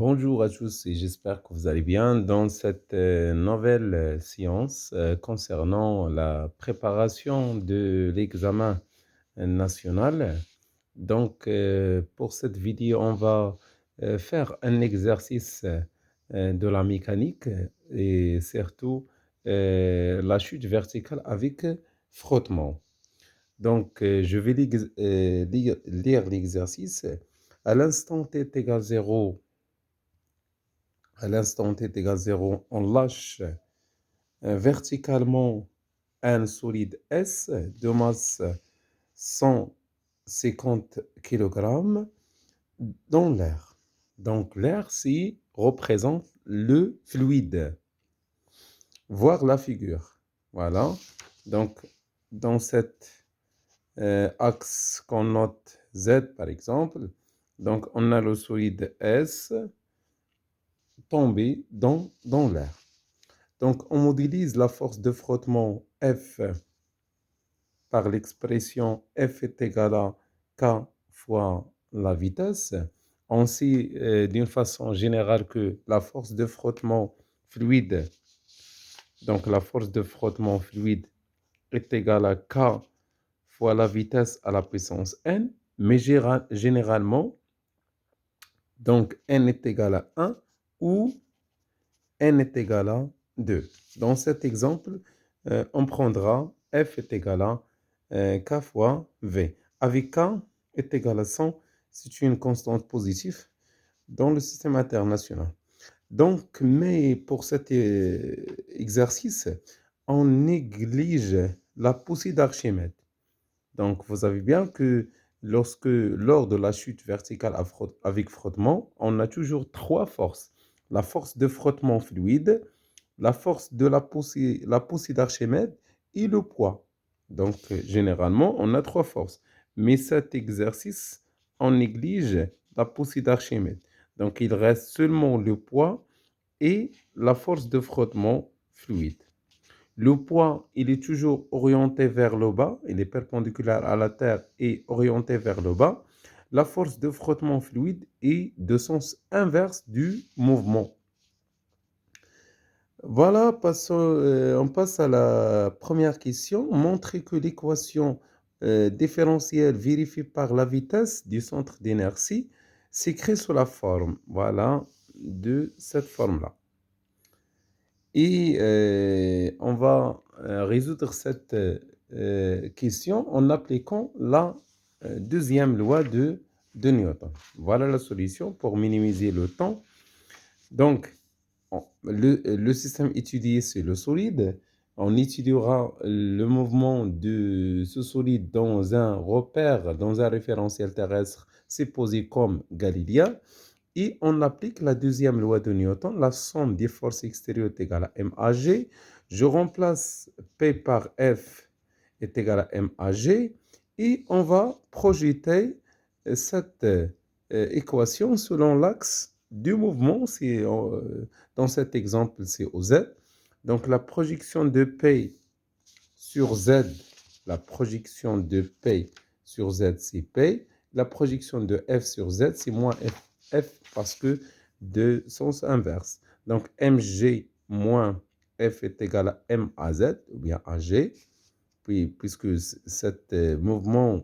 Bonjour à tous et j'espère que vous allez bien dans cette nouvelle séance concernant la préparation de l'examen national. Donc, pour cette vidéo, on va faire un exercice de la mécanique et surtout la chute verticale avec frottement. Donc, je vais lire l'exercice. À l'instant t est égal 0. À l'instant t est égal 0, on lâche verticalement un solide S de masse 150 kg dans l'air. Donc l'air, représente le fluide. Voir la figure. Voilà. Donc dans cet axe qu'on note Z par exemple, donc on a le solide S tombé dans l'air. Donc, on modélise la force de frottement F par l'expression F est égal à K fois la vitesse. On sait d'une façon générale que la force de frottement fluide, donc la force de frottement fluide est égale à K fois la vitesse à la puissance N, mais généralement, donc N est égal à 1 ou N est égal à 2. Dans cet exemple, on prendra F est égal à K fois V. Avec K est égal à 100, c'est une constante positive dans le système international. Donc, mais pour cet exercice, on néglige la poussée d'Archimède. Donc, vous savez bien que lors de la chute verticale avec frottement, on a toujours trois forces. La force de frottement fluide, la force de la poussée d'Archimède et le poids. Donc, généralement, on a trois forces. Mais cet exercice, on néglige la poussée d'Archimède. Donc, il reste seulement le poids et la force de frottement fluide. Le poids, il est toujours orienté vers le bas, il est perpendiculaire à la terre et orienté vers le bas. La force de frottement fluide est de sens inverse du mouvement. Voilà, on passe à la première question. Montrer que l'équation différentielle vérifiée par la vitesse du centre d'inertie s'écrit sous la forme, voilà, de cette forme-là. Et on va résoudre cette question en appliquant la deuxième loi de Newton. Voilà la solution pour minimiser le temps. Donc, le système étudié, c'est le solide. On étudiera le mouvement de ce solide dans un repère, dans un référentiel terrestre, c'est posé comme Galilée. Et on applique la deuxième loi de Newton, la somme des forces extérieures est égale à MAG. Je remplace P par F est égal à MAG et on va projeter cette équation selon l'axe du mouvement. Dans cet exemple, c'est OZ. Donc la projection de P sur Z, la projection de P sur Z, c'est P. La projection de F sur Z, c'est moins F parce que de sens inverse. Donc MG moins F est égal à MAZ ou bien AG. Puis, puisque ce mouvement,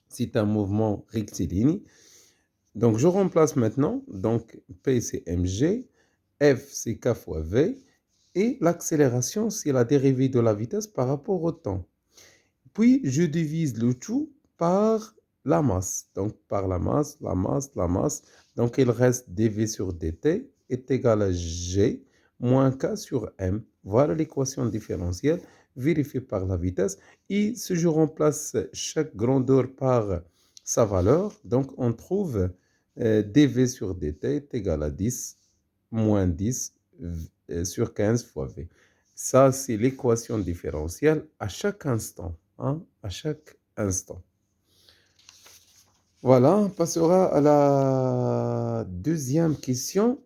c'est un mouvement rectiligne. Donc je remplace maintenant. Donc P c'est MG, F c'est K fois V. Et l'accélération, c'est la dérivée de la vitesse par rapport au temps. Puis, je divise le tout par la masse. Donc, par la masse. Donc, il reste dV sur dt est égal à G moins K sur M. Voilà l'équation différentielle vérifiée par la vitesse. Et si je remplace chaque grandeur par sa valeur, donc on trouve dV sur dt est égal à 10 moins 10 sur 15 fois V. Ça, c'est l'équation différentielle à chaque instant. À chaque instant. Voilà, on passera à la deuxième question.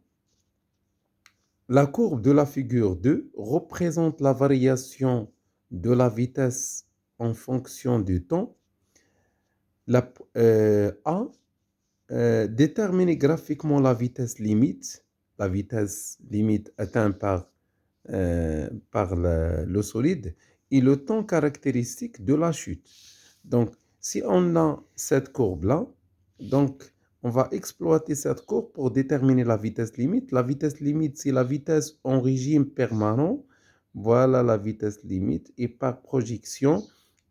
La courbe de la figure 2 représente la variation de la vitesse en fonction du temps. A déterminer graphiquement la vitesse limite atteinte par le solide et le temps caractéristique de la chute. Donc, si on a cette courbe-là, donc on va exploiter cette courbe pour déterminer la vitesse limite. La vitesse limite, c'est la vitesse en régime permanent. Voilà la vitesse limite. Et par projection,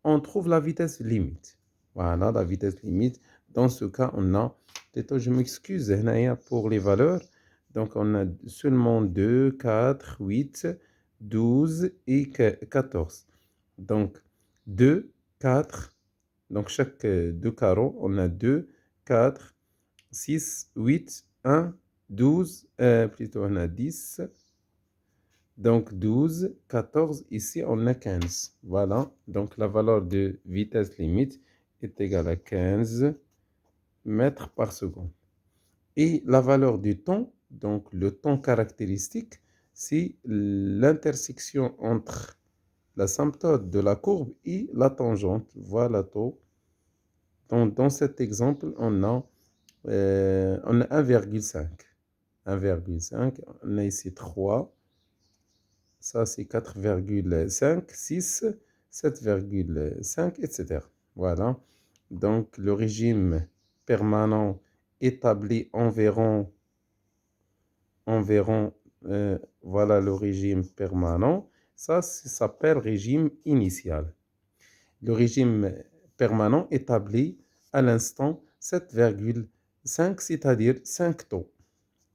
on trouve la vitesse limite. Voilà la vitesse limite. Dans ce cas, on a, peut-être je m'excuse pour les valeurs. Donc, on a seulement 2, 4, 8, 12 et 14. Donc, 2, 4, donc chaque deux carreaux, on a 2, 4, 6, 8, 1, 12, plutôt on a 10, donc 12, 14, ici on a 15. Voilà, donc la valeur de vitesse limite est égale à 15 mètres par seconde. Et la valeur du temps, donc le temps caractéristique, c'est l'intersection entre l'asymptote de la courbe et la tangente. Voilà tout. Donc, dans cet exemple, on a 1,5. 1,5. On a ici 3. Ça, c'est 4,5, 6, 7,5, etc. Voilà. Donc, le régime permanent établi environ voilà le régime permanent. Ça s'appelle régime initial. Le régime permanent établi à l'instant 7,5, c'est-à-dire 5 taux.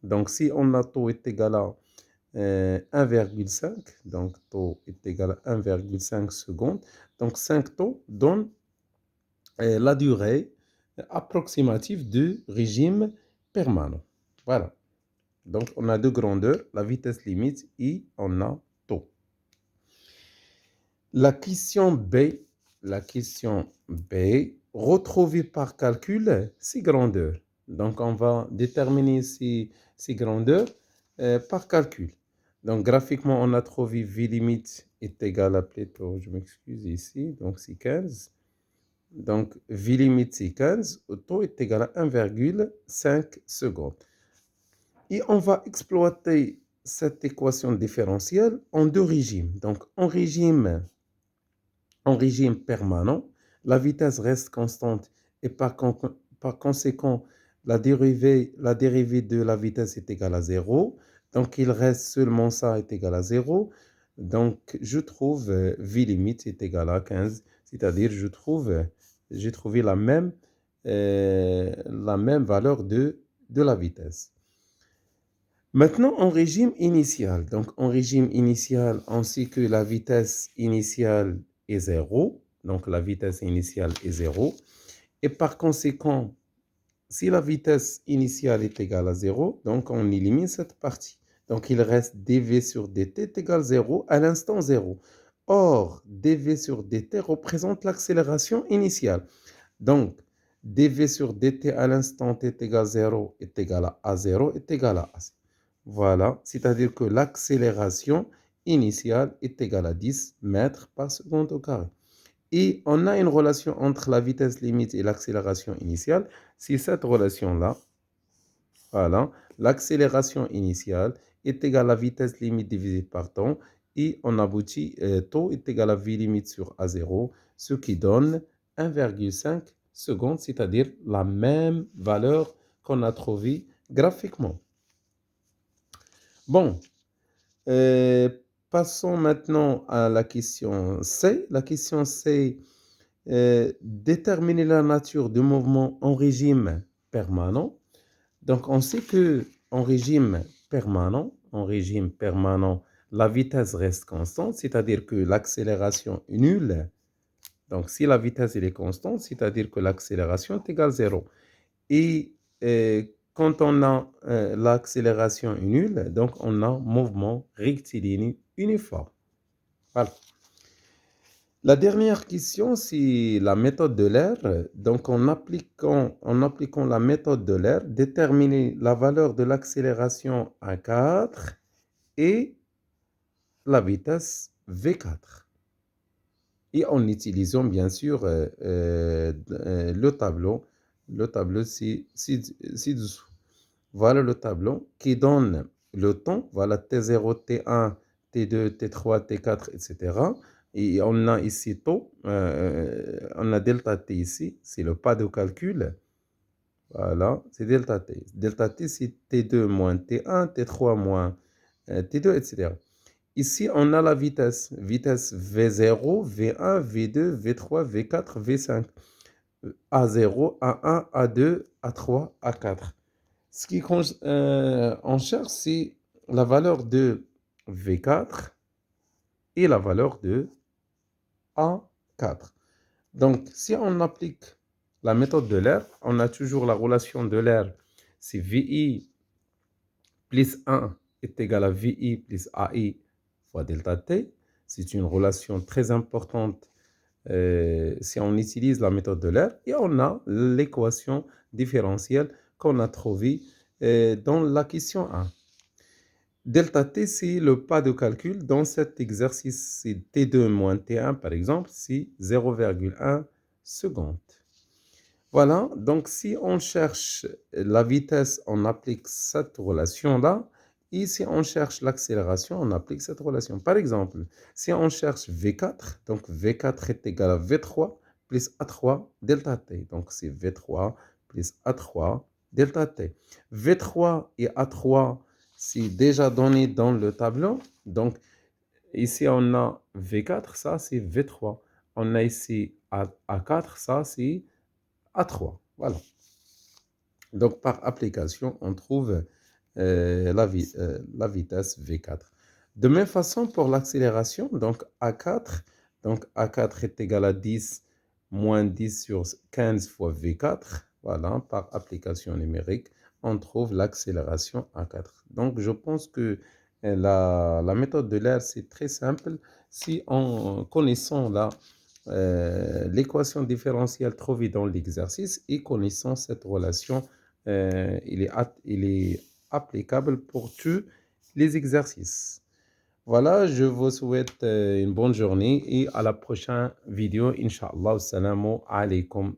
Donc, si on a taux est égal à 1,5, donc taux est égal à 1,5 secondes, donc 5 taux donne la durée approximative du régime permanent. Voilà. Donc, on a deux grandeurs, la vitesse limite et on a taux. La question B, retrouvée par calcul ces grandeurs. Donc, on va déterminer ces grandeurs par calcul. Donc, graphiquement, on a trouvé V limite est égal à plutôt, je m'excuse ici, donc c'est 15. Donc, V limite c'est 15, taux est égal à 1,5 secondes. Et on va exploiter cette équation différentielle en deux régimes. Donc, en régime permanent, la vitesse reste constante et par conséquent, la dérivée de la vitesse est égale à 0. Donc, il reste seulement ça est égal à 0. Donc, je trouve V limite est égal à 15, c'est-à-dire j'ai trouvé la même valeur de la vitesse. Maintenant, en régime initial. Donc, en régime initial, on sait que la vitesse initiale est 0. Donc, la vitesse initiale est 0. Et par conséquent, si la vitesse initiale est égale à 0, donc on élimine cette partie. Donc, il reste dv sur dt est égal à 0 à l'instant 0. Or, dv sur dt représente l'accélération initiale. Donc, dv sur dt à l'instant t est égal à 0 est égal à a0 est égal à a0. Voilà, c'est-à-dire que l'accélération initiale est égale à 10 mètres par seconde au carré. Et on a une relation entre la vitesse limite et l'accélération initiale. C'est cette relation-là. Voilà, l'accélération initiale est égale à la vitesse limite divisée par temps. Et on aboutit, taux est égal à V limite sur A0, ce qui donne 1,5 secondes, c'est-à-dire la même valeur qu'on a trouvée graphiquement. Bon, passons maintenant à la question C. La question C, déterminer la nature du mouvement en régime permanent. Donc, on sait que en régime permanent, la vitesse reste constante, c'est-à-dire que l'accélération est nulle. Donc, si la vitesse elle est constante, c'est-à-dire que l'accélération est égale à 0. Et quand on a l'accélération est nulle, donc on a mouvement rectiligne uniforme. Voilà. La dernière question, c'est la méthode de l'air. Donc, en appliquant la méthode de l'air, déterminer la valeur de l'accélération à 4 et la vitesse V4. Et en utilisant bien sûr le tableau le tableau ci-dessous. Voilà le tableau qui donne le temps. Voilà T0, T1, T2, T3, T4, etc. Et on a ici taux, on a delta T ici, c'est le pas de calcul. Voilà, c'est delta T. Delta T, c'est T2 moins T1, T3 moins T2, etc. Ici, on a la vitesse. Vitesse V0, V1, V2, V3, V4, V5. A0, A1, A2, A3, A4. Ce on cherche, c'est la valeur de V4 et la valeur de A4. Donc, si on applique la méthode de l'air, on a toujours la relation de l'air. C'est VI plus 1 est égal à VI plus AI fois delta T. C'est une relation très importante si on utilise la méthode de l'air. Et on a l'équation différentielle qu'on a trouvée dans la question 1. Delta T, c'est le pas de calcul. Dans cet exercice, c'est T2 moins T1, par exemple, c'est 0,1 seconde. Voilà, donc si on cherche la vitesse, on applique cette relation-là. Et si on cherche l'accélération, on applique cette relation. Par exemple, si on cherche V4, donc V4 est égal à V3 plus A3 delta T. Donc c'est V3 plus A3 delta T. V3 et A3, c'est déjà donné dans le tableau. Donc ici, on a V4, ça c'est V3. On a ici A4, ça c'est A3. Voilà. Donc, par application, on trouve la vitesse V4. De même façon, pour l'accélération, donc A4 est égal à 10 moins 10 sur 15 fois V4. Voilà, par application numérique, on trouve l'accélération A4. Donc, je pense que la méthode de l'air, c'est très simple. Si en connaissant l'équation différentielle trouvée dans l'exercice et connaissant cette relation, il est applicable pour tous les exercices. Voilà, je vous souhaite une bonne journée et à la prochaine vidéo, Inch'Allah. Assalamu alaikum.